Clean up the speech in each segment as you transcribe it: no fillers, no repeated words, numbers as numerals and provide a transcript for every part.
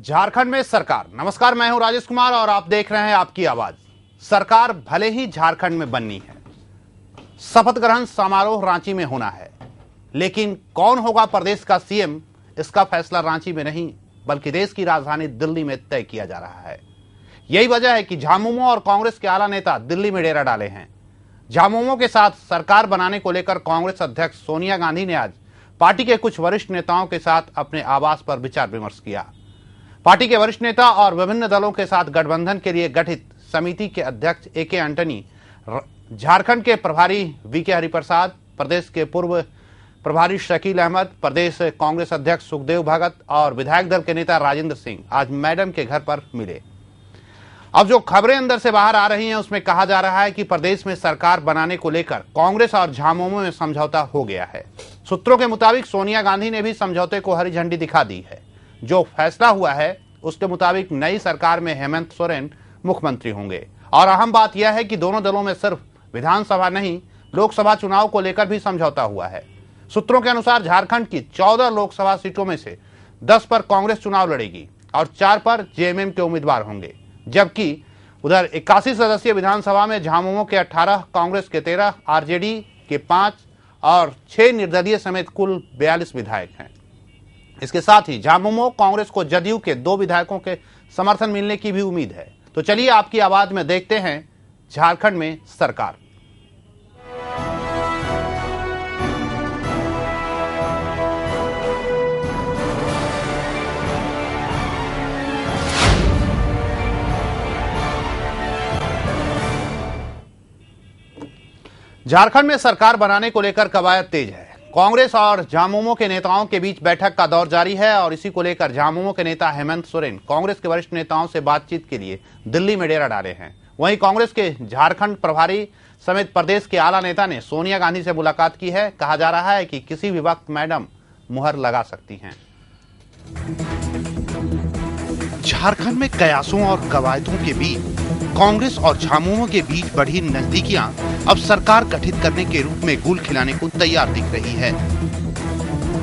झारखंड में सरकार। नमस्कार, मैं हूं राजेश कुमार और आप देख रहे हैं आपकी आवाज। सरकार भले ही झारखंड में बननी है, शपथ ग्रहण समारोह रांची में होना है, लेकिन कौन होगा प्रदेश का सीएम, इसका फैसला रांची में नहीं बल्कि देश की राजधानी दिल्ली में तय किया जा रहा है। यही वजह है कि झामुमो और कांग्रेस के आला नेता दिल्ली में डेरा डाले हैं। झामुमो के साथ सरकार बनाने को लेकर कांग्रेस अध्यक्ष सोनिया गांधी ने आज पार्टी के कुछ वरिष्ठ नेताओं के साथ अपने आवास पर विचार विमर्श किया। पार्टी के वरिष्ठ नेता और विभिन्न दलों के साथ गठबंधन के लिए गठित समिति के अध्यक्ष ए.के. एंटनी, झारखंड के प्रभारी वी.के. हरिप्रसाद, प्रदेश के पूर्व प्रभारी शकील अहमद, प्रदेश कांग्रेस अध्यक्ष सुखदेव भगत और विधायक दल के नेता राजेंद्र सिंह आज मैडम के घर पर मिले। अब जो खबरें अंदर से बाहर आ रही हैं उसमें कहा जा रहा है कि प्रदेश में सरकार बनाने को लेकर कांग्रेस और झामुमो में समझौता हो गया है। सूत्रों के मुताबिक सोनिया गांधी ने भी समझौते को हरी झंडी दिखा दी है। जो फैसला हुआ है उसके मुताबिक नई सरकार में हेमंत सोरेन मुख्यमंत्री होंगे और अहम बात यह है कि दोनों दलों में सिर्फ विधानसभा नहीं, लोकसभा चुनाव को लेकर भी समझौता हुआ है। सूत्रों के अनुसार झारखंड की 14 लोकसभा सीटों में से 10 पर कांग्रेस चुनाव लड़ेगी और 4 पर जेएमएम के उम्मीदवार होंगे, जबकि उधर 81 सदस्यीय विधानसभा में झामुमो के 18, कांग्रेस के 13, आरजेडी के 5 और 6 निर्दलीय समेत कुल 42 विधायक हैं। इसके साथ ही झामुमो कांग्रेस को जदयू के 2 विधायकों के समर्थन मिलने की भी उम्मीद है। तो चलिए आपकी आवाज में देखते हैं झारखंड में सरकार। झारखंड में सरकार बनाने को लेकर कवायद तेज है। कांग्रेस और झामुमो के नेताओं के बीच बैठक का दौर जारी है और इसी को लेकर झामुमो के नेता हेमंत सोरेन कांग्रेस के वरिष्ठ नेताओं से बातचीत के लिए दिल्ली में डेरा डाले हैं। वहीं कांग्रेस के झारखंड प्रभारी समेत प्रदेश के आला नेता ने सोनिया गांधी से मुलाकात की है। कहा जा रहा है कि किसी भी वक्त मैडम मुहर लगा सकती हैं। झारखंड में कयासों और कवायदों के बीच कांग्रेस और झामुमो के बीच बढ़ी नजदीकियां अब सरकार गठित करने के रूप में गुल खिलाने को तैयार दिख रही है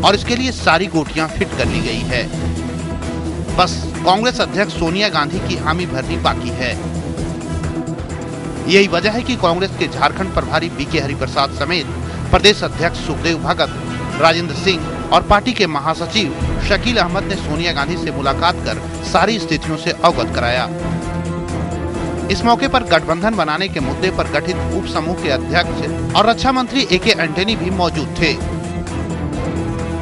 और इसके लिए सारी गोटियां फिट कर ली गई है। बस कांग्रेस अध्यक्ष सोनिया गांधी की हामी भरनी बाकी है। यही वजह है कि कांग्रेस के झारखंड प्रभारी वी.के. हरिप्रसाद समेत प्रदेश अध्यक्ष सुखदेव भगत, राजेंद्र सिंह और पार्टी के महासचिव शकील अहमद ने सोनिया गांधी से मुलाकात कर सारी स्थितियों से अवगत कराया। इस मौके पर गठबंधन बनाने के मुद्दे पर गठित उप समूह के अध्यक्ष और रक्षा मंत्री ए.के. एंटनी भी मौजूद थे।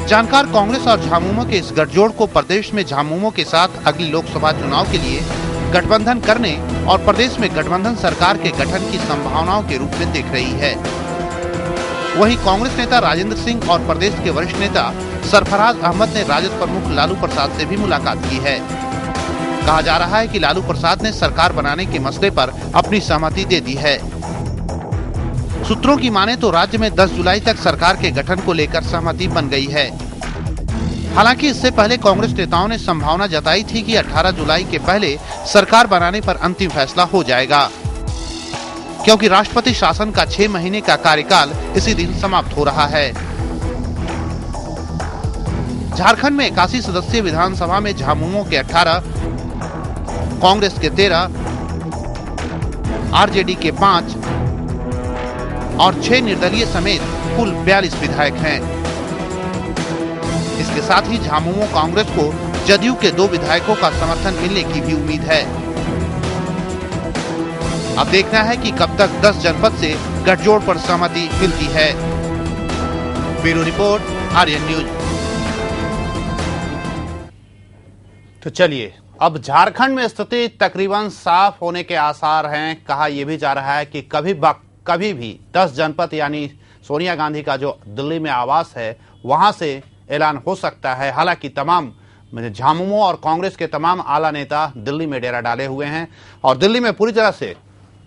जानकार कांग्रेस और झामुमो के इस गठजोड़ को प्रदेश में झामुमो के साथ अगली लोकसभा चुनाव के लिए गठबंधन करने और प्रदेश में गठबंधन सरकार के गठन की संभावनाओं के रूप में देख रही है। वहीं कांग्रेस नेता राजेंद्र सिंह और प्रदेश के वरिष्ठ नेता सरफराज अहमद ने राजद प्रमुख लालू प्रसाद से भी मुलाकात की है। कहा जा रहा है कि लालू प्रसाद ने सरकार बनाने के मसले पर अपनी सहमति दे दी है। सूत्रों की माने तो राज्य में 10 जुलाई तक सरकार के गठन को लेकर सहमति बन गई है। हालांकि इससे पहले कांग्रेस नेताओं ने संभावना जताई थी कि 18 जुलाई के पहले सरकार बनाने पर अंतिम फैसला हो जाएगा, क्योंकि राष्ट्रपति शासन का 6 महीने का कार्यकाल इसी दिन समाप्त हो रहा है। झारखंड में 81 सदस्यीय विधानसभा में झामुमो के 18, कांग्रेस के 13, आरजेडी के 5 और 6 निर्दलीय समेत कुल 42 विधायक हैं। इसके साथ ही झामुमो कांग्रेस को जदयू के 2 विधायकों का समर्थन मिलने की भी उम्मीद है। अब देखना है कि कब तक 10 जनपद से गठजोड़ पर सहमति मिलती है। Bureau report, Aryan News. तो चलिए, अब झारखंड में स्थिति तकरीबन साफ होने के आसार हैं। कहा यह भी जा रहा है कि कभी भी 10 जनपद यानी सोनिया गांधी का जो दिल्ली में आवास है वहां से ऐलान हो सकता है। हालांकि तमाम झामुमो और कांग्रेस के तमाम आला नेता दिल्ली में डेरा डाले हुए हैं और दिल्ली में पूरी तरह से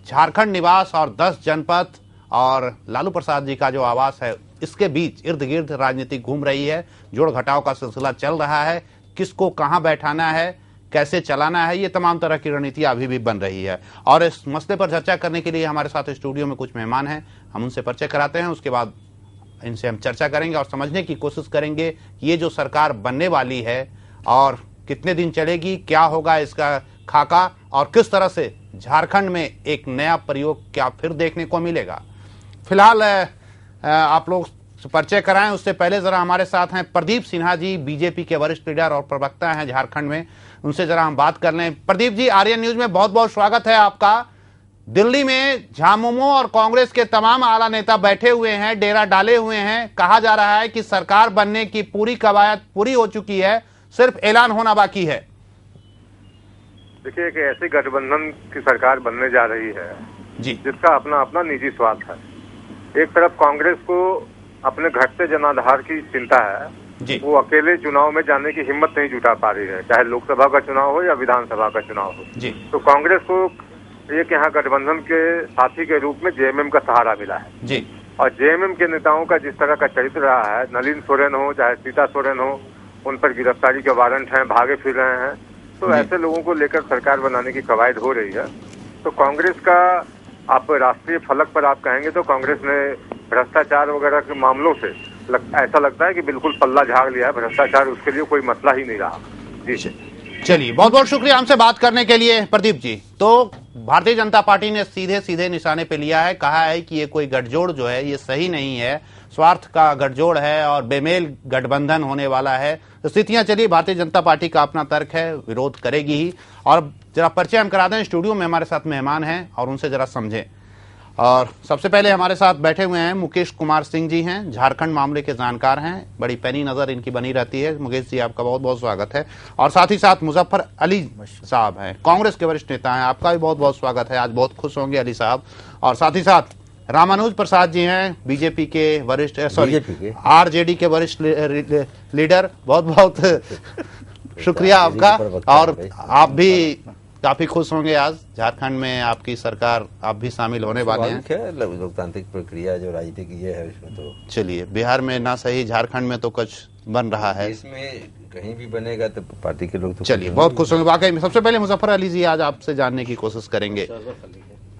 झारखंड निवास और 10 जनपद और लालू प्रसाद जी का जो आवास है इसके बीच इर्द गिर्द राजनीति घूम रही है। जोड़ घटाव का सिलसिला चल रहा है। किसको कहां बैठाना है, कैसे चलाना है, ये तमाम तरह की रणनीतियां अभी भी बन रही है। और इस मसले पर चर्चा करने के लिए हमारे साथ स्टूडियो में कुछ मेहमान हैं, हम उनसे परिचय कराते हैं। उसके बाद इनसे हम चर्चा करेंगे और समझने की कोशिश करेंगे कि ये जो सरकार बनने वाली है और कितने दिन चलेगी, क्या होगा इसका खाका, और किस तरह से झारखंड में एक नया प्रयोग क्या फिर देखने को मिलेगा। फिलहाल आप लोग परिचय कराएं, उससे पहले जरा हमारे साथ हैं प्रदीप सिन्हा जी, बीजेपी के वरिष्ठ लीडर और प्रवक्ता हैं झारखंड में, उनसे जरा हम बात कर लें। प्रदीप जी, आर्यन न्यूज में बहुत बहुत स्वागत है आपका। दिल्ली में झामुमो और कांग्रेस के तमाम आला नेता बैठे हुए हैं, डेरा डाले हुए हैं। कहा जा रहा है कि सरकार बनने की पूरी कवायद पूरी हो चुकी है, सिर्फ ऐलान होना बाकी है। देखिए, एक ऐसी गठबंधन की सरकार बनने जा रही है जी, जिसका अपना अपना निजी स्वार्थ है। एक तरफ कांग्रेस को अपने घटते जनाधार की चिंता है जी। वो अकेले चुनाव में जाने की हिम्मत नहीं जुटा पा रही है, चाहे लोकसभा का चुनाव हो या विधानसभा का चुनाव हो जी। तो कांग्रेस को एक यहाँ गठबंधन के साथी के रूप में जेएमएम का सहारा मिला है जी। और जेएमएम के नेताओं का जिस तरह का चरित्र रहा है, नलिन सोरेन हो चाहे सीता सोरेन हो, उन पर गिरफ्तारी के वारंट हैं, भागे फिर रहे हैं, तो ऐसे लोगों को लेकर सरकार बनाने की कवायद हो रही है। तो कांग्रेस का आप राष्ट्रीय फलक पर आप कहेंगे तो कांग्रेस ने भ्रष्टाचार वगैरह के मामलों से ऐसा लगता है कि बिल्कुल पल्ला झाड़ लिया है। भ्रष्टाचार उसके लिए कोई मसला ही नहीं रहा। जी, चलिए, बहुत बहुत शुक्रिया हमसे बात करने के लिए प्रदीप जी। तो भारतीय जनता पार्टी ने सीधे सीधे निशाने पे लिया है, कहा है कि ये कोई गठजोड़ जो है ये सही नहीं है, स्वार्थ का गठजोड़ है और बेमेल गठबंधन होने वाला है। तो स्थितियां चलिए, भारतीय जनता पार्टी का अपना तर्क है, विरोध करेगी ही। और जरा परिचय हम करा दें, स्टूडियो में हमारे साथ मेहमान हैं और उनसे जरा समझें। और सबसे पहले हमारे साथ बैठे हुए हैं मुकेश कुमार सिंह जी, हैं झारखंड मामले के जानकार हैं, बड़ी पैनी नजर इनकी बनी रहती है। मुकेश जी, आपका बहुत बहुत स्वागत है। और साथ ही साथ मुजफ्फर अली साहब हैं, कांग्रेस के वरिष्ठ नेता हैं, आपका भी बहुत बहुत स्वागत है। आज बहुत खुश होंगे अली साहब। और साथ ही साथ रामानुज प्रसाद जी हैं, बीजेपी के वरिष्ठ आरजेडी के वरिष्ठ लीडर, बहुत बहुत शुक्रिया आपका। और आप भी काफी खुश होंगे, आज झारखंड में आपकी सरकार, आप भी शामिल होने वाले हैं। लोकतांत्रिक प्रक्रिया जो राजनीतिक ये है उसमें तो चलिए, बिहार में ना सही, झारखंड में तो कुछ बन रहा है, इसमें कहीं भी बनेगा तो पार्टी के लोग तो चलिए बहुत खुश होंगे वाकई में। सबसे पहले मुजफ्फर अली जी, आज आपसे जानने की कोशिश करेंगे।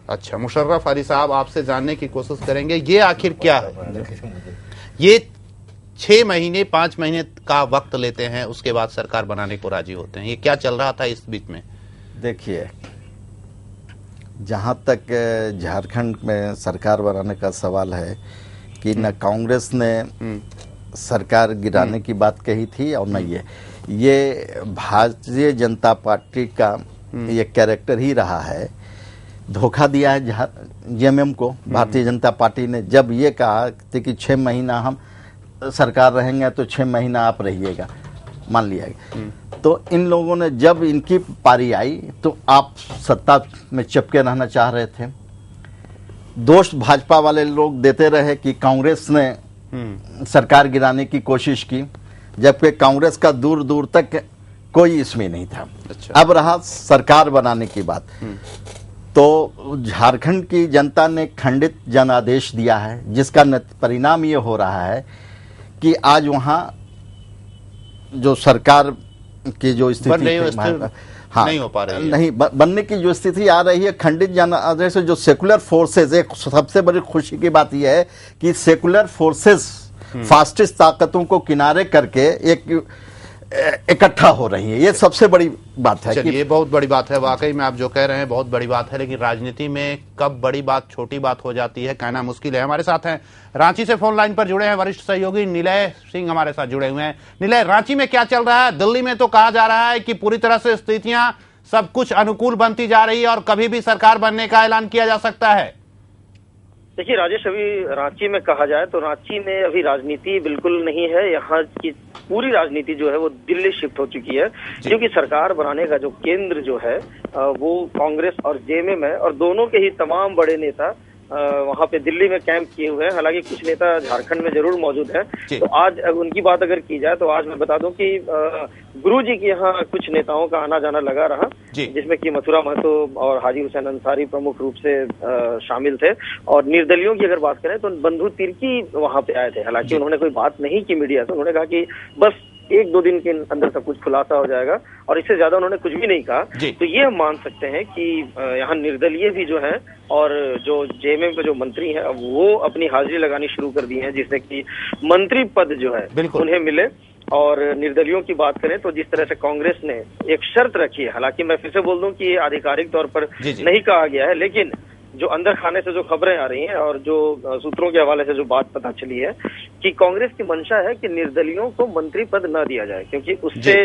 अच्छा, मुशर्रफ अली साहब, आपसे जानने की कोशिश करेंगे, ये आखिर क्या है? ये 6 महीने 5 महीने का वक्त लेते हैं, उसके बाद सरकार बनाने को राजी होते हैं, ये क्या चल रहा था इस बीच में? देखिए, जहाँ तक झारखंड में सरकार बनाने का सवाल है कि न कांग्रेस ने सरकार गिराने की बात कही थी और न ये भारतीय जनता पार्टी का ये कैरेक्टर ही रहा है। धोखा दिया है जेएमएम को भारतीय जनता पार्टी ने, जब ये कहा थी कि 6 महीना हम सरकार रहेंगे तो 6 महीना आप रहिएगा, मान लिया गया। तो इन लोगों ने जब इनकी पारी आई तो आप सत्ता में चिपके रहना चाह रहे थे। दोष भाजपा वाले लोग देते रहे कि कांग्रेस ने सरकार गिराने की कोशिश की, जबकि कांग्रेस का दूर दूर तक कोई इसमें नहीं था। अच्छा। अब रहा सरकार बनाने की बात, तो झारखंड की जनता ने खंडित जनादेश दिया है, जिसका परिणाम ये हो रहा है कि आज वहां जो सरकार की जो स्थिति नहीं हो पा रही है, नहीं बनने की जो स्थिति आ रही है, खंडित जनादेश से जो सेकुलर फोर्सेस, एक सबसे बड़ी खुशी की बात यह है कि सेकुलर फोर्सेस फास्टिस्ट ताकतों को किनारे करके एक इकट्ठा हो रही है, ये सबसे बड़ी बात है। ये बहुत बड़ी बात है, वाकई में आप जो कह रहे हैं बहुत बड़ी बात है, लेकिन राजनीति में कब बड़ी बात छोटी बात हो जाती है कहना मुश्किल है। हमारे साथ हैं रांची से फोन लाइन पर जुड़े हैं वरिष्ठ सहयोगी निलय सिंह, हमारे साथ जुड़े हुए हैं। निलय, रांची में क्या चल रहा है? दिल्ली में तो कहा जा रहा है कि पूरी तरह से स्थितियां सब कुछ अनुकूल बनती जा रही है और कभी भी सरकार बनने का ऐलान किया जा सकता है। देखिए राजेश, अभी रांची में कहा जाए तो रांची में अभी राजनीति बिल्कुल नहीं है। यहाँ की पूरी राजनीति जो है वो दिल्ली शिफ्ट हो चुकी है, क्योंकि सरकार बनाने का जो केंद्र जो है वो कांग्रेस और जेएमएम है, और दोनों के ही तमाम बड़े नेता वहाँ पे दिल्ली में कैंप किए हुए हैं। हालांकि कुछ नेता झारखंड में जरूर मौजूद हैं। तो आज उनकी बात अगर की जाए तो आज मैं बता दूं कि गुरुजी के यहाँ कुछ नेताओं का आना जाना लगा रहा, जिसमें कि मथुरा महतो और हाजी हुसैन अंसारी प्रमुख रूप से शामिल थे। और निर्दलियों की अगर बात करें तो बंधु तिर्की वहाँ पे आए थे। हालांकि उन्होंने कोई बात नहीं की मीडिया से, उन्होंने कहा कि बस एक दो दिन के अंदर सब कुछ खुलासा हो जाएगा और इससे ज्यादा उन्होंने कुछ भी नहीं कहा। तो ये हम मान सकते हैं कि यहाँ निर्दलीय भी जो है और जो जेएमएम के जो मंत्री हैं अब वो अपनी हाजिरी लगानी शुरू कर दी है, जिससे कि मंत्री पद जो है उन्हें मिले। और निर्दलियों की बात करें तो जिस तरह से कांग्रेस ने एक शर्त रखी है, हालांकि मैं फिर से बोल दूं कि ये आधिकारिक तौर पर नहीं कहा गया है, लेकिन जो अंदर खाने से जो खबरें आ रही हैं और जो सूत्रों के हवाले से जो बात पता चली है कि कांग्रेस की मंशा है कि निर्दलियों को मंत्री पद न दिया जाए, क्योंकि उससे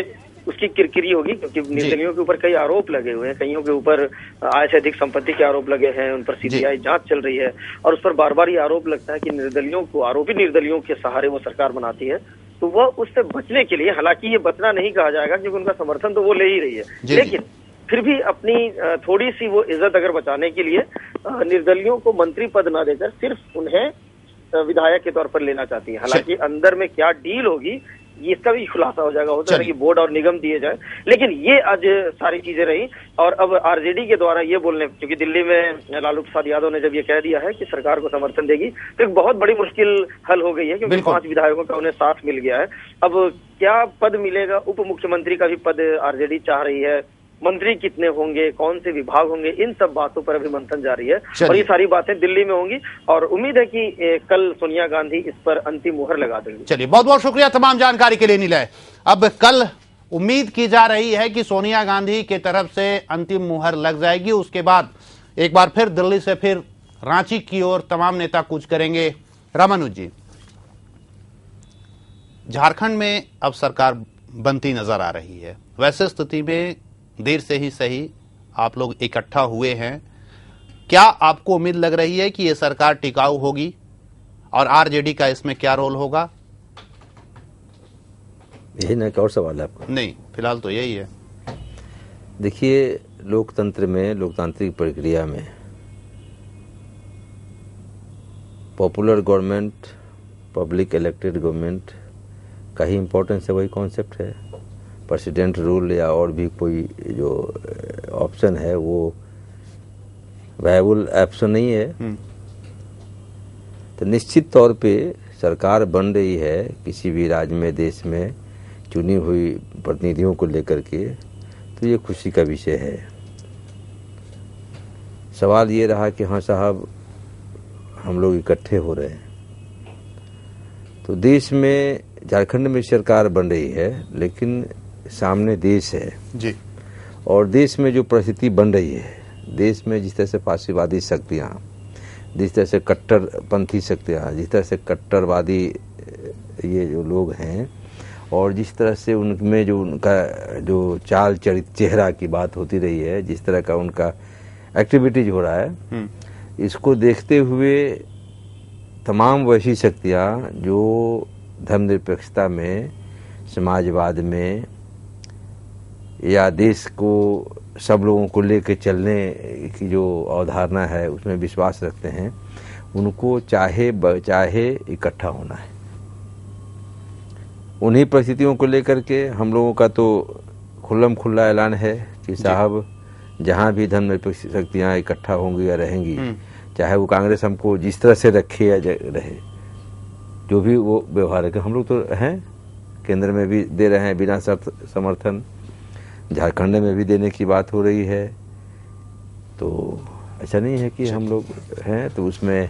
उसकी किरकिरी होगी, क्योंकि निर्दलियों के ऊपर कई आरोप लगे हुए हैं, कईयों के ऊपर आय से अधिक संपत्ति के आरोप लगे हैं, उन पर सीबीआई जांच चल रही है और उस पर बार बार ये आरोप लगता है कि निर्दलियों को, आरोपी निर्दलियों के सहारे वो सरकार बनाती है। तो वह उससे बचने के लिए, हालांकि ये बचना नहीं कहा जाएगा क्योंकि उनका समर्थन तो वो ले ही रही है, लेकिन फिर भी अपनी थोड़ी सी वो इज्जत अगर बचाने के लिए निर्दलियों को मंत्री पद ना देकर सिर्फ उन्हें विधायक के तौर पर लेना चाहती है। हालांकि अंदर में क्या डील होगी इसका भी खुलासा हो जाएगा, होता है कि बोर्ड और निगम दिए जाए, लेकिन ये आज सारी चीजें रही। और अब आरजेडी के द्वारा ये बोलने, क्योंकि दिल्ली में लालू प्रसाद यादव ने जब ये कह दिया है कि सरकार को समर्थन देगी तो एक बहुत बड़ी मुश्किल हल हो गई है, क्योंकि 5 विधायकों का उन्हें साथ मिल गया है। अब क्या पद मिलेगा, उप मुख्यमंत्री का भी पद आरजेडी चाह रही है, मंत्री कितने होंगे, कौन से विभाग होंगे, इन सब बातों पर अभी मंथन जारी है और ये सारी बातें दिल्ली में होंगी और उम्मीद है कि कल सोनिया गांधी इस पर अंतिम मुहर लगा देंगी। चलिए, बहुत बहुत शुक्रिया तमाम जानकारी के लिए नीलय। अब कल उम्मीद की जा रही है कि सोनिया गांधी की तरफ से अंतिम मुहर लग जाएगी, उसके बाद एक बार फिर दिल्ली से फिर रांची की ओर तमाम नेता कूच करेंगे। रामानुज जी, झारखंड में अब सरकार बनती नजर आ रही है, वैसे स्थिति में देर से ही सही आप लोग इकट्ठा हुए हैं, क्या आपको उम्मीद लग रही है कि यह सरकार टिकाऊ होगी और आरजेडी का इसमें क्या रोल होगा? यही ना, और सवाल है आपका? नहीं, फिलहाल तो यही है। देखिए, लोकतंत्र में, लोकतांत्रिक प्रक्रिया में popular government, public elected government का ही इम्पोर्टेंस है, वही कॉन्सेप्ट है। प्रेसिडेंट रूल या और भी कोई जो ऑप्शन है वो वायबल ऑप्शन नहीं है। तो निश्चित तौर पे सरकार बन रही है किसी भी राज्य में, देश में चुनी हुई प्रतिनिधियों को लेकर के, तो ये खुशी का विषय है। सवाल ये रहा कि हाँ साहब, हम लोग इकट्ठे हो रहे हैं, तो देश में, झारखंड में सरकार बन रही है, लेकिन सामने देश है जी, और देश में जो परिस्थिति बन रही है, देश में जिस तरह से फासीवादी शक्तियाँ, जिस तरह से कट्टरपंथी शक्तियाँ, जिस तरह से कट्टरवादी ये जो लोग हैं, और जिस तरह से उनमें जो उनका जो चाल चरित चेहरा की बात होती रही है, जिस तरह का उनका एक्टिविटीज हो रहा है, इसको देखते हुए तमाम वैसी शक्तियाँ जो धर्मनिरपेक्षता में, समाजवाद में या देश को सब लोगों को लेकर चलने की जो अवधारणा है उसमें विश्वास रखते हैं, उनको चाहे इकट्ठा होना है। उन्हीं परिस्थितियों को लेकर के हम लोगों का तो खुल्लम खुल्ला ऐलान है कि साहब, जहां भी धर्मनिरपेक्ष शक्तियां इकट्ठा होंगी या रहेंगी, चाहे वो कांग्रेस हमको जिस तरह से रखे या रहे, जो भी वो व्यवहार है, हम लोग तो हैं, केंद्र में भी दे रहे हैं बिना शर्त समर्थन, झारखंड में भी देने की बात हो रही है। तो ऐसा नहीं है कि हम लोग हैं तो उसमें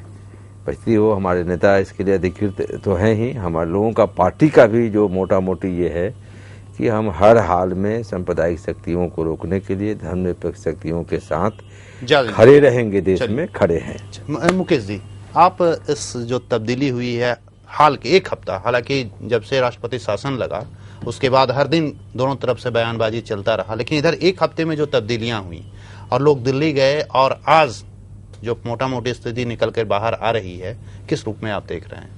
परिस्थिति हो, हमारे नेता इसके लिए अधिकृत तो हैं ही। हमारे लोगों का, पार्टी का भी जो मोटा मोटी ये है कि हम हर हाल में सांप्रदायिक शक्तियों को रोकने के लिए धर्मनिरपेक्ष शक्तियों के साथ खड़े रहेंगे, देश में खड़े हैं। मुकेश जी, आप इस जो तब्दीली हुई है हाल के एक हफ्ता, हालांकि जब से राष्ट्रपति शासन लगा उसके बाद हर दिन दोनों तरफ से बयानबाजी चलता रहा, लेकिन इधर एक हफ्ते में जो तब्दीलियां हुई और लोग दिल्ली गए और आज जो मोटा मोटी स्थिति निकल कर बाहर आ रही है, किस रूप में आप देख रहे हैं?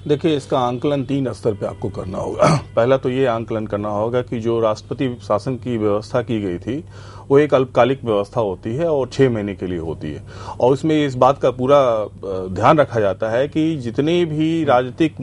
देखिए, इसका आंकलन 3 स्तर पे आपको करना होगा। पहला तो ये आंकलन करना होगा कि जो राष्ट्रपति शासन की व्यवस्था की गई थी वो एक अल्पकालिक व्यवस्था होती है और 6 महीने के लिए होती है, और उसमें इस बात का पूरा ध्यान रखा जाता है कि जितनी भी राजनीतिक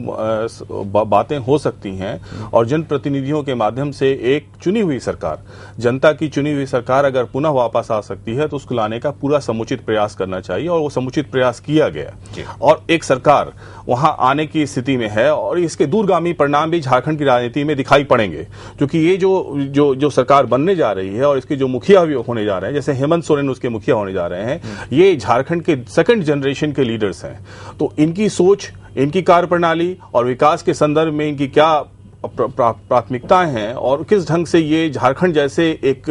बातें हो सकती हैं और जनप्रतिनिधियों के माध्यम से एक चुनी हुई सरकार, जनता की चुनी हुई सरकार अगर पुनः वापस आ सकती है तो उसको लाने का पूरा समुचित प्रयास करना चाहिए, और वो समुचित प्रयास किया गया। और एक सरकार वहां आने की स्थिति में है और इसके दूरगामी परिणाम भी झारखंड की राजनीति में दिखाई पड़ेंगे, क्योंकि ये जो सरकार बनने जा रही है और इसके जो मुखिया भी होने जा रहे हैं, जैसे हेमंत सोरेन उसके मुखिया होने जा रहे हैं, ये झारखंड के सेकंड जनरेशन के लीडर्स हैं। तो इनकी सोच, इनकी कार्यप्रणाली और विकास के संदर्भ में इनकी क्या प्राथमिकताएं हैं और किस ढंग से ये झारखंड जैसे एक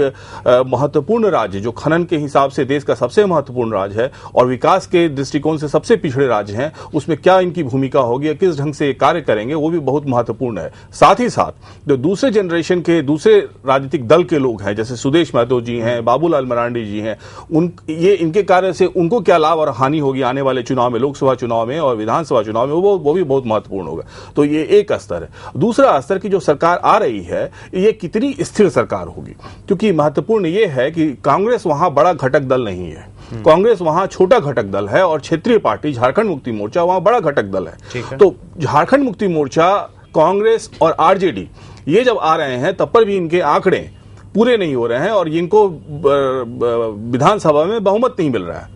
महत्वपूर्ण राज्य, जो खनन के हिसाब से देश का सबसे महत्वपूर्ण राज्य है और विकास के दृष्टिकोण से सबसे पिछड़े राज्य हैं, उसमें क्या इनकी भूमिका होगी, किस ढंग से कार्य करेंगे, वो भी बहुत महत्वपूर्ण है। साथ ही साथ जो दूसरे जनरेशन के दूसरे राजनीतिक दल के लोग हैं, जैसे सुदेश महतो जी हैं, बाबूलाल मरांडी जी हैं, इनके कार्य से उनको क्या लाभ और हानि होगी आने वाले चुनाव में, लोकसभा चुनाव में और विधानसभा चुनाव में, वो भी बहुत महत्वपूर्ण होगा। तो ये एक स्तर है। दूसरा स्तर की जो सरकार आ रही है, ये कितनी स्थिर सरकार होगी, क्योंकि महत्वपूर्ण ये है कि कांग्रेस वहां बड़ा घटक दल नहीं है, कांग्रेस वहां छोटा घटक दल है और क्षेत्रीय पार्टी झारखंड मुक्ति मोर्चा वहां बड़ा घटक दल है। तो झारखंड मुक्ति मोर्चा, कांग्रेस और आरजेडी ये जब आ रहे हैं तब पर भी इनके आंकड़े पूरे नहीं हो रहे हैं और इनको विधानसभा में बहुमत नहीं मिल रहा है।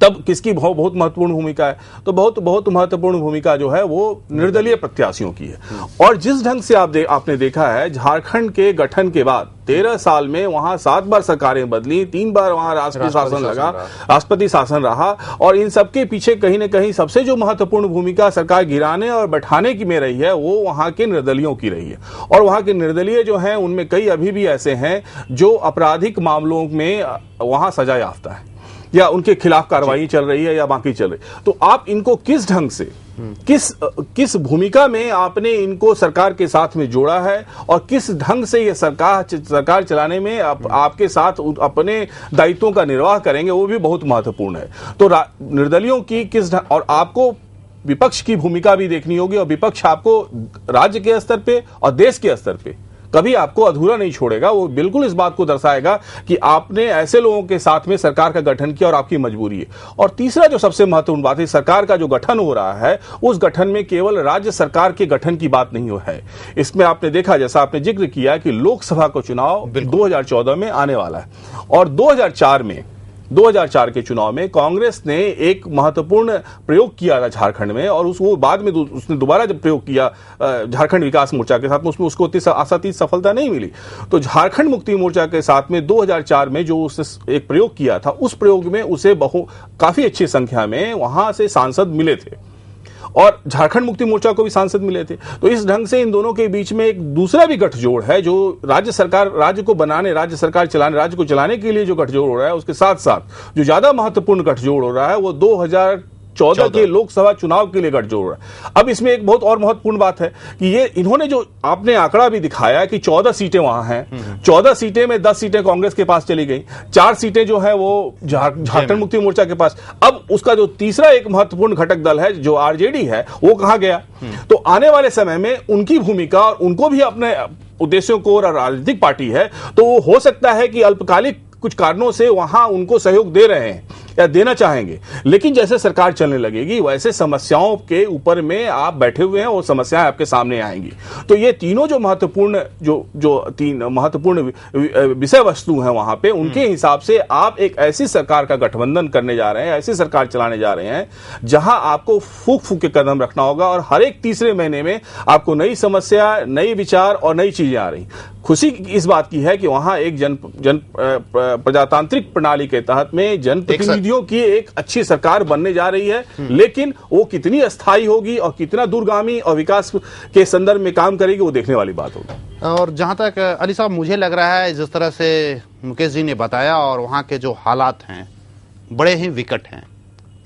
तब किसकी बहुत महत्वपूर्ण भूमिका है? तो बहुत महत्वपूर्ण भूमिका जो है वो निर्दलीय प्रत्याशियों की है। और जिस ढंग से आपने देखा है, झारखंड के गठन के बाद 13 साल में वहां 7 बार सरकारें बदली, 3 बार वहां राष्ट्रपति शासन रहा और इन सबके पीछे कहीं न कहीं सबसे जो महत्वपूर्ण भूमिका सरकार गिराने और बैठाने की में रही है, वो वहां के निर्दलियों की रही है। और वहां के निर्दलीय जो हैं, उनमें कई अभी भी ऐसे हैं जो आपराधिक मामलों में वहां सजा याफ्ता है या उनके खिलाफ कार्रवाई चल रही है या बाकी चल रही। तो आप इनको किस ढंग से, किस भूमिका में आपने इनको सरकार के साथ में जोड़ा है और किस ढंग से ये सरकार चलाने में आपके साथ अपने दायित्वों का निर्वाह करेंगे, वो भी बहुत महत्वपूर्ण है। तो निर्दलियों की किस ढंग, और आपको विपक्ष की भूमिका भी देखनी होगी और विपक्ष आपको राज्य के स्तर पे और देश के स्तर पे कभी आपको अधूरा नहीं छोड़ेगा। वो बिल्कुल इस बात को दर्शाएगा कि आपने ऐसे लोगों के साथ में सरकार का गठन किया और आपकी मजबूरी है। और तीसरा जो सबसे महत्वपूर्ण बात है, सरकार का जो गठन हो रहा है, उस गठन में केवल राज्य सरकार के गठन की बात नहीं हो है। इसमें आपने देखा, जैसा आपने जिक्र किया कि लोकसभा का चुनाव 2014 में आने वाला है और 2004 के चुनाव में कांग्रेस ने एक महत्वपूर्ण प्रयोग किया था झारखंड में और वो बाद में उसने दोबारा जब प्रयोग किया झारखंड विकास मोर्चा के साथ में, उसमें उसको आशातीत सफलता नहीं मिली। तो झारखंड मुक्ति मोर्चा के साथ में 2004 में जो उसने एक प्रयोग किया था, उस प्रयोग में उसे काफी अच्छी संख्या में वहां से सांसद मिले थे और झारखंड मुक्ति मोर्चा को भी सांसद मिले थे। तो इस ढंग से इन दोनों के बीच में एक दूसरा भी गठजोड़ है, जो राज्य सरकार चलाने के लिए जो गठजोड़ हो रहा है, उसके साथ साथ जो ज्यादा महत्वपूर्ण गठजोड़ हो रहा है वो 2014 के लोकसभा चुनाव के लिए गठजोड़ है। अब इसमें एक बहुत और महत्वपूर्ण बात है कि ये इन्होंने जो आपने आंकड़ा भी दिखाया कि 14 सीटें वहां हैं, 14 सीटें में 10 सीटें कांग्रेस के पास चली गई, 4 सीटें जो है वो झारखंड मुक्ति मोर्चा के पास। अब उसका जो तीसरा एक महत्वपूर्ण घटक दल है जो आरजेडी है, वो कहां गया? तो आने वाले समय में उनकी भूमिका, और उनको भी अपने उद्देश्यों को, और राजनीतिक पार्टी है तो वो हो सकता है कि अल्पकालिक कुछ कारणों से वहां उनको सहयोग दे रहे हैं या देना चाहेंगे, लेकिन जैसे सरकार चलने लगेगी वैसे समस्याओं के ऊपर में आप बैठे हुए हैं और समस्याएं आपके सामने आएंगी। तो ये तीनों जो तीन महत्वपूर्ण विषय वस्तु हैं वहां पे, उनके हिसाब से आप एक ऐसी सरकार का गठबंधन करने जा रहे हैं, ऐसी सरकार चलाने जा रहे हैं जहां आपको फूक फूक के कदम रखना होगा और हर एक तीसरे महीने में आपको नई समस्या, नई विचार और नई चीजें आ रही। खुशी इस बात की है कि वहां एक प्रजातांत्रिक प्रणाली के तहत में जनप्रतिनिधियों की एक अच्छी सरकार बनने जा रही है, लेकिन वो कितनी अस्थायी होगी और कितना दूरगामी और विकास के संदर्भ में काम करेगी, वो देखने वाली बात होगी। और जहां तक अली साहब मुझे लग रहा है, जिस तरह से मुकेश जी ने बताया, और वहां के जो हालात हैं बड़े ही विकट हैं।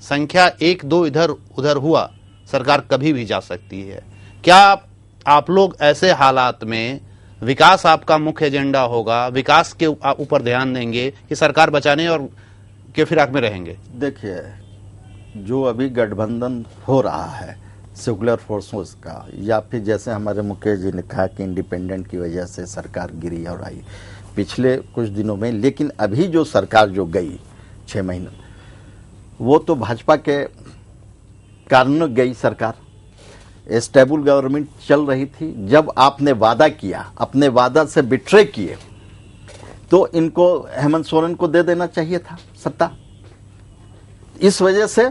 संख्या 1-2 इधर उधर हुआ, सरकार कभी भी जा सकती है। क्या आप लोग ऐसे हालात में विकास आपका मुख्य एजेंडा होगा, विकास के ऊपर ध्यान देंगे कि सरकार बचाने और के फिराक में रहेंगे? देखिए, जो अभी गठबंधन हो रहा है सेकुलर फोर्सेस का, या फिर जैसे हमारे मुकेश जी ने कहा कि इंडिपेंडेंट की वजह से सरकार गिरी और आई पिछले कुछ दिनों में, लेकिन अभी जो सरकार जो गई 6 महीने, वो तो भाजपा के कारण गई सरकार। स्टेबल गवर्नमेंट चल रही थी। जब आपने वादा किया, अपने वादा से बिट्रे किए, तो इनको हेमंत सोरेन को दे देना चाहिए था सत्ता। इस वजह से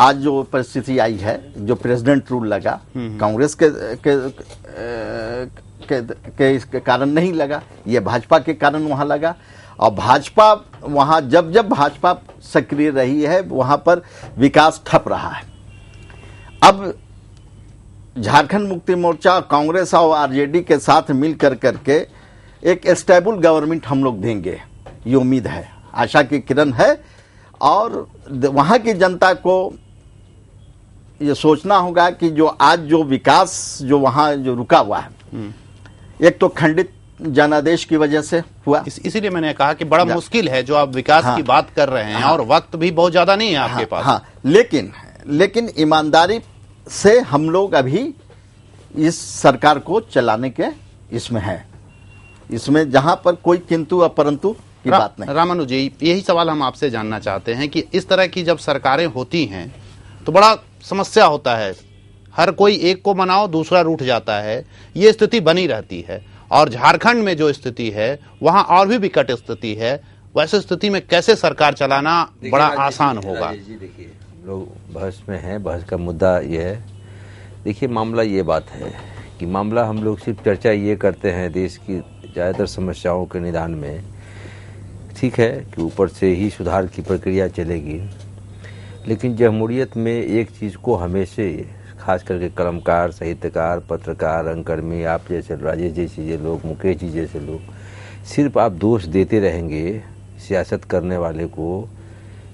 आज जो परिस्थिति आई है, जो प्रेसिडेंट रूल लगा, कांग्रेस के कारण नहीं लगा, ये भाजपा के कारण वहां लगा। और भाजपा वहां जब भाजपा सक्रिय रही है वहां पर विकास ठप रहा है। अब झारखंड मुक्ति मोर्चा, कांग्रेस और आरजेडी के साथ मिल करके एक स्टेबल गवर्नमेंट हम लोग देंगे, ये उम्मीद है, आशा की किरण है। और वहां की जनता को ये सोचना होगा कि जो आज जो विकास जो वहां जो रुका हुआ है, एक तो खंडित जनादेश की वजह से हुआ। इसीलिए मैंने कहा कि बड़ा मुश्किल है जो आप विकास की बात कर रहे हैं, और वक्त भी बहुत ज्यादा नहीं है आपके पास। हाँ, लेकिन ईमानदारी से हम लोग अभी इस सरकार को चलाने के इसमें है, इसमें जहां पर कोई किंतु और परंतु की बात नहीं। रामानुज जी, यही सवाल हम आपसे जानना चाहते हैं कि इस तरह की जब सरकारें होती हैं तो बड़ा समस्या होता है, हर कोई एक को मनाओ दूसरा रूठ जाता है, ये स्थिति बनी रहती है। और झारखंड में जो स्थिति है वहां और भी विकट स्थिति है, वैसे स्थिति में कैसे सरकार चलाना बड़ा आसान होगा? देखिए, लोग बहस में हैं, बहस का मुद्दा ये है। देखिए, मामला ये बात है कि मामला हम लोग सिर्फ चर्चा ये करते हैं देश की ज़्यादातर समस्याओं के निदान में, ठीक है कि ऊपर से ही सुधार की प्रक्रिया चलेगी, लेकिन जमहूरियत में एक चीज़ को हमेशा, खास करके कलमकार, साहित्यकार, पत्रकार, रंगकर्मी, आप जैसे राजेश जैसे लोग, मुकेश जी जैसे लोग, सिर्फ आप दोष देते रहेंगे सियासत करने वाले को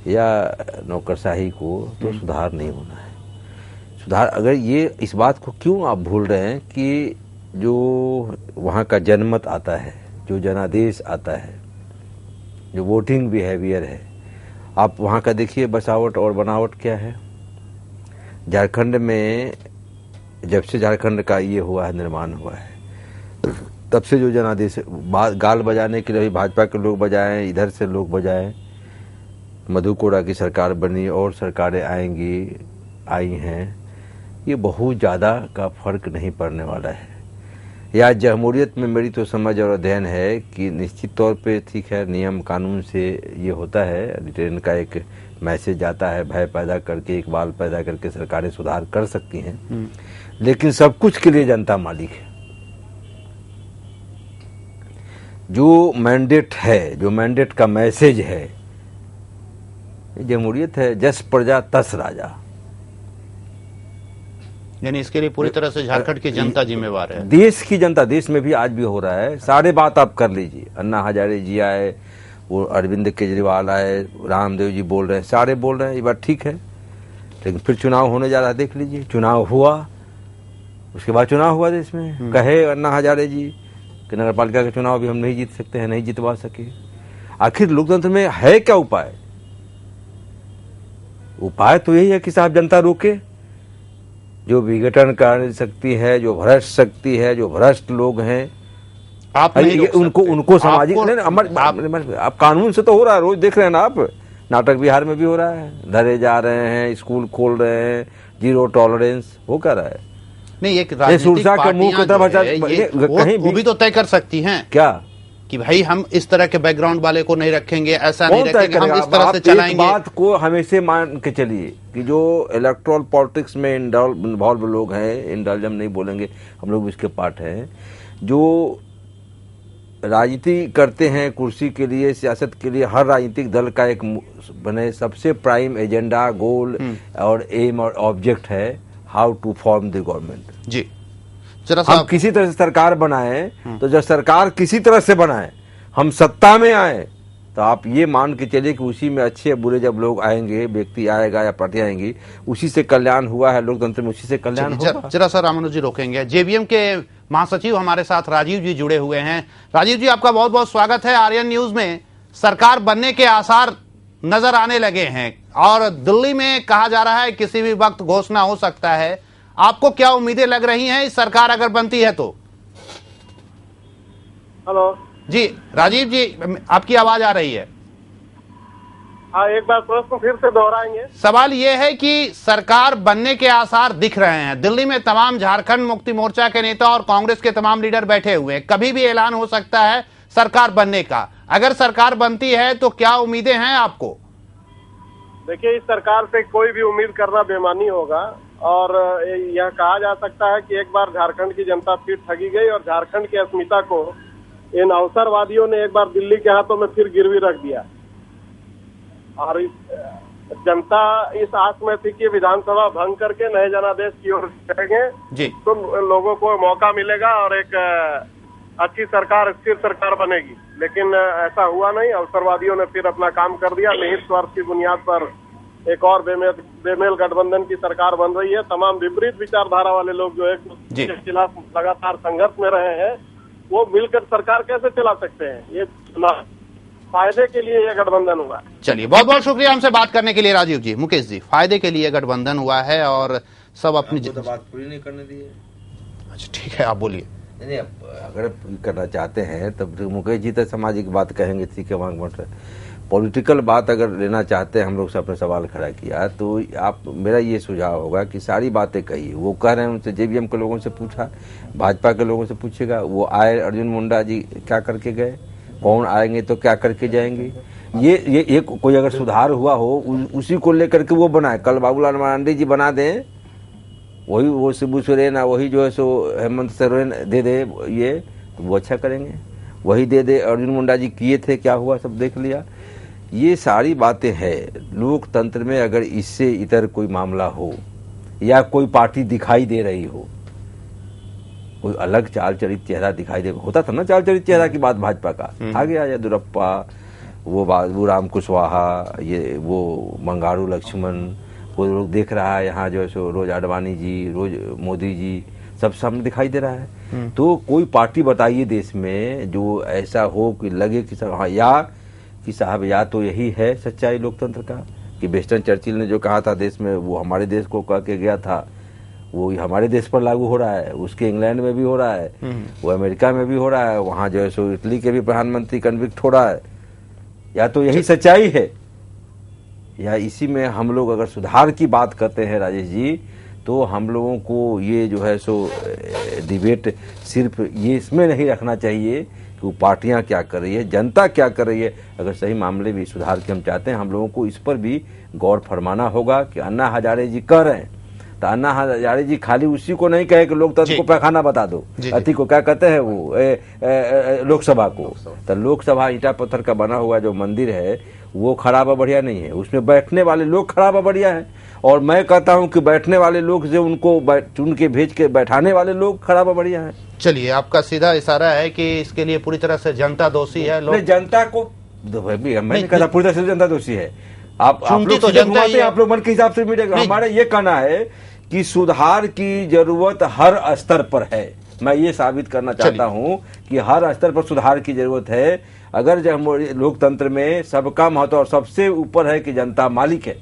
या नौकरशाही को, तो सुधार नहीं होना है। सुधार अगर ये इस बात को क्यों आप भूल रहे हैं कि जो वहाँ का जनमत आता है, जो जनादेश आता है, जो वोटिंग बिहेवियर है, आप वहाँ का देखिए बसावट और बनावट क्या है। झारखंड में जब से झारखंड का ये हुआ है, निर्माण हुआ है, तब से जो जनादेश गाल बजाने के लिए भाजपा के लोग बजाएं, इधर से लोग बजाएं, मधु कोड़ा की सरकार बनी और सरकारें आई हैं, ये बहुत ज़्यादा का फर्क नहीं पड़ने वाला है। या जमहूरियत में मेरी तो समझ और अध्ययन है कि निश्चित तौर पे ठीक है, नियम कानून से ये होता है, रिटेन का एक मैसेज आता है, भय पैदा करके, इकबाल पैदा करके सरकारें सुधार कर सकती हैं, लेकिन सब कुछ के लिए जनता मालिक है। जो मैंडेट है, जो मैंडेट का मैसेज है, जमहूरियत है, जस प्रजा तस राजा, यानी इसके लिए पूरी तरह से झारखंड की जनता जिम्मेवार है। देश की जनता, देश में भी आज भी हो रहा है। सारे बात आप कर लीजिए, अन्ना हजारे जी आए, वो अरविंद केजरीवाल आए, रामदेव जी बोल रहे हैं, सारे बोल रहे हैं, ये बात ठीक है, लेकिन फिर चुनाव होने जा रहा है, देख लीजिए, चुनाव हुआ, उसके बाद चुनाव हुआ देश में, कहे अन्ना हजारे जी कि नगर पालिका का चुनाव भी हम नहीं जीत सकते हैं, नहीं जितवा सके। आखिर लोकतंत्र में है क्या उपाय? उपाय तो यही है कि साहब जनता रोके, जो विघटन कर सकती है, जो भ्रष्ट शक्ति है, जो भ्रष्ट लोग हैं, आप नहीं उनको सामाजिक आप कानून से तो हो रहा है, रोज देख रहे हैं ना आप, नाटक बिहार में भी हो रहा है, धरे जा रहे हैं, स्कूल खोल रहे हैं, जीरो टॉलरेंस हो कर रहा है। नहीं, एक राजनीतिक पार्टियां वो भी तो तय कर सकती हैं क्या कि भाई हम इस तरह के बैकग्राउंड वाले को नहीं रखेंगे, ऐसा नहीं रखेंगे, हम इस तरह से चलाएंगे। बात को हमेशा मान के चलिए कि जो इलेक्टोरल पॉलिटिक्स में इन्वॉल्व लोग हैं, इंडल्जम नहीं बोलेंगे, हम लोग इसके पार्ट हैं, जो राजनीति करते हैं कुर्सी के लिए, सियासत के लिए, हर राजनीतिक दल का एक बने सबसे प्राइम एजेंडा, गोल और एम और ऑब्जेक्ट है how to form the government. जी, हम किसी तरह से सरकार बनाएं, तो जब सरकार किसी तरह से बनाएं, हम सत्ता में आए, तो आप ये मान के चलिए कि उसी में अच्छे बुरे जब लोग आएंगे, व्यक्ति आएगा या पार्टी आएंगी, उसी से कल्याण हुआ है लोकतंत्र में, उसी से कल्याण होगा। जरा सा रामानुज जी रोकेंगे। जेबीएम के महासचिव हमारे साथ राजीव जी जुड़े हुए हैं। राजीव जी, आपका बहुत बहुत स्वागत है। आर्यन न्यूज में सरकार बनने के आसार नजर आने लगे हैं और दिल्ली में कहा जा रहा है किसी भी वक्त घोषणा हो सकता है। आपको क्या उम्मीदें लग रही हैं इस सरकार अगर बनती है तो? हेलो जी राजीव जी, आपकी आवाज आ रही है। हाँ, एक बार प्रश्न फिर से दोहराएंगे। सवाल ये है कि सरकार बनने के आसार दिख रहे हैं, दिल्ली में तमाम झारखंड मुक्ति मोर्चा के नेता और कांग्रेस के तमाम लीडर बैठे हुए हैं, कभी भी ऐलान हो सकता है सरकार बनने का। अगर सरकार बनती है तो क्या उम्मीदें हैं आपको? देखिए, इस सरकार से कोई भी उम्मीद करना बेमानी होगा और यह कहा जा सकता है कि एक बार झारखंड की जनता फिर ठगी गई और झारखंड की अस्मिता को इन अवसरवादियों ने एक बार दिल्ली के हाथों में फिर गिरवी रख दिया। और जनता इस आस में थी कि विधानसभा भंग करके नए जनादेश की ओर जाएंगे तो लोगों को मौका मिलेगा और एक अच्छी सरकार, स्थिर सरकार बनेगी, लेकिन ऐसा हुआ नहीं। अवसरवादियों ने फिर अपना काम कर दिया। निहित स्वार्थ की बुनियाद पर एक और बेमेल गठबंधन की सरकार बन रही है। तमाम विपरीत विचारधारा वाले लोग जो एक दूसरे के खिलाफ लगातार संघर्ष में रहे हैं, वो मिलकर सरकार कैसे चला सकते हैं? ये फायदे के लिए यह गठबंधन हुआ। चलिए, बहुत बहुत शुक्रिया हमसे बात करने के लिए राजीव जी। मुकेश जी, फायदे के लिए गठबंधन हुआ है और सब अपनी तो बात पूरी नहीं करने दी है। अच्छा ठीक है, आप बोलिए। नहीं, अगर करना चाहते हैं तब मुकेश जी तो सामाजिक बात कहेंगे, ठीक है, वहां पॉलिटिकल बात अगर लेना चाहते हैं, हम लोग से अपने सवाल खड़ा किया तो आप, मेरा ये सुझाव होगा कि सारी बातें कही। वो कह रहे हैं, उनसे जेवीएम के लोगों से पूछा, भाजपा के लोगों से पूछेगा, वो आए, अर्जुन मुंडा जी क्या करके गए, कौन आएंगे तो क्या करके जाएंगे। ये कोई अगर सुधार हुआ हो उसी को लेकर के वो बनाए। कल बाबूलाल मरांडी जी बना दें, वही वो शिबू सोरेन, वही जो है सो हेमंत सोरेन दे दे, ये तो वो अच्छा करेंगे। वही दे दे, अर्जुन मुंडा जी किए थे, क्या हुआ सब देख लिया। ये सारी बातें हैं लोकतंत्र में। अगर इससे इतर कोई मामला हो या कोई पार्टी दिखाई दे रही हो, कोई अलग चाल चरित चेहरा दिखाई दे, होता था ना चाल चरित चेहरा की बात भाजपा का, आ गया येदियुरप्पा, वो राम कुशवाहा, ये वो मंगारू लक्ष्मण, वो लोग देख रहा है यहाँ जो है सो रोज आडवाणी जी, रोज मोदी जी, सब सामने दिखाई दे रहा है। तो कोई पार्टी बताइए देश में जो ऐसा हो कि लगे कि हाँ, साहब या तो यही है सच्चाई लोकतंत्र का कि विंस्टन चर्चिल ने जो कहा था देश में, वो हमारे देश को कह के गया था, वो हमारे देश पर लागू हो रहा है, उसके इंग्लैंड में भी हो रहा है, वो अमेरिका में भी हो रहा है, वहां जो है सो इटली के भी प्रधानमंत्री कन्विक्ट हो रहा है। या तो यही सच्चाई है, या इसी में हम लोग अगर सुधार की बात करते हैं राजेश जी, तो हम लोगों को ये जो है सो डिबेट सिर्फ ये इसमें नहीं रखना चाहिए कि वो पार्टियां क्या कर रही है, जनता क्या कर रही है। अगर सही मामले भी सुधार के हम चाहते हैं, हम लोगों को इस पर भी गौर फरमाना होगा कि अन्ना हजारे जी कह रहे हैं, तो अन्ना हजारे जी खाली उसी को नहीं कहे कि लोकतंत्र को पैखाना बता दो, अति को क्या कहते हैं वो लोकसभा को। तो लोकसभा ईटा पत्थर का बना हुआ जो मंदिर है वो खराब बढ़िया नहीं है, उसमें बैठने वाले लोग खराब बढ़िया है। और मैं कहता हूं कि बैठने वाले लोग जो उनको चुन के भेज के बैठाने वाले लोग खराब बढ़िया है। चलिए, आपका सीधा इशारा है कि इसके लिए पूरी तरह से जनता दोषी है। लोग जनता को मैं कहता पूरी तरह से जनता दोषी है। आप लोग तो जनता ही, आप लोग मन के हिसाब से मीडिया, हमारा ये कहना है कि सुधार की जरूरत हर स्तर पर है। मैं ये साबित करना चाहता हूं कि हर स्तर पर सुधार की जरूरत है। अगर जब लोकतंत्र में सबका महत्व और सबसे ऊपर है कि जनता मालिक है।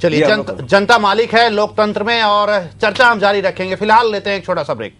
चलिए, जनता मालिक है लोकतंत्र में, और चर्चा हम जारी रखेंगे। फिलहाल लेते हैं एक छोटा सा ब्रेक।